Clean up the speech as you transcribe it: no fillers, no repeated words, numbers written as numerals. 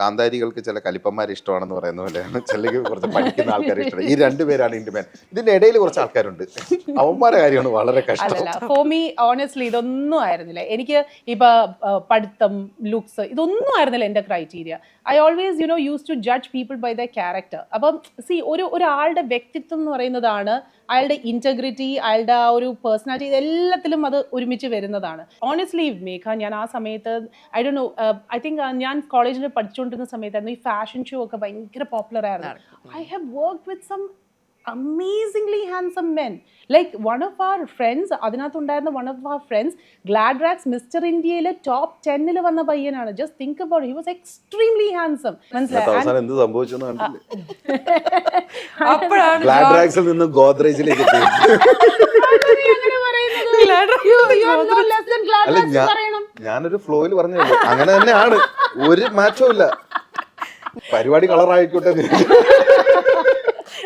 കാന്താരികൾക്ക് ചില കലിപ്പന്മാരെ ഇഷ്ടമാണെന്ന് പറയുന്ന പോലെയാണ് ചിലക്ക് കുറച്ച് പഠിക്കുന്ന ആൾക്കാരെ ഇഷ്ടമാണ്. ഈ രണ്ടുപേരാണ് ഇന്ത്യൻ. ഇതിന്റെ ഇടയിൽ കുറച്ച് ആൾക്കാരുണ്ട്, അവന്മാരുടെ കാര്യമാണ് വളരെ കഷ്ടം. അല്ലല്ല, ഫോർ മീ ഓണസ്റ്റ്ലി ഇതൊന്നും ആയിരുന്നില്ല എനിക്ക്. ഇപ്പൊ പഠിത്തം, ലുക്സ്, ഇതൊന്നും ആയിരുന്നില്ല എന്റെ criteria. I always use to judge people by the character. അപ്പം ഒരാളുടെ വ്യക്തിത്വം എന്ന് പറയുന്നതാണ് അയാളുടെ ഇന്റഗ്രിറ്റി, അയാളുടെ ആ ഒരു പേഴ്സണാലിറ്റി, ഇതെല്ലാത്തിലും അത് ഒരുമിച്ച് വരുന്നതാണ്. ഓണസ്റ്റ്ലി മേഘ, ഞാൻ ആ സമയത്ത് I don't know, I think ഞാൻ കോളേജിൽ പഠിച്ചുകൊണ്ടിരുന്ന സമയത്തായിരുന്നു ഈ ഫാഷൻ ഷോ ഒക്കെ ഭയങ്കര പോപ്പുലർ ആയിരുന്നു. I have worked with some amazingly handsome men. Like one of our friends, അതിനകത്തുണ്ടായിരുന്ന one of our friends, Gladrax Mr. Indiaയിലെ top 10 വന്ന പയ്യനാണ്. Just think about it. He was extremely handsome. അവസാനം എന്ത് സംഭവിച്ചെന്ന് കണ്ടില്ലേ? ഗ്ലാഡ്രാക്സിൽ നിന്ന് ഗോദ്രേജിലേക്ക് എത്തി. അല്ല, ഞാനൊരു ഫ്ലോയിൽ പറഞ്ഞേ, അങ്ങനെ തന്നെയാണ്. ഒരു മാറ്റവും ഇല്ല. പരിപാടി കളറായിക്കോട്ടെ.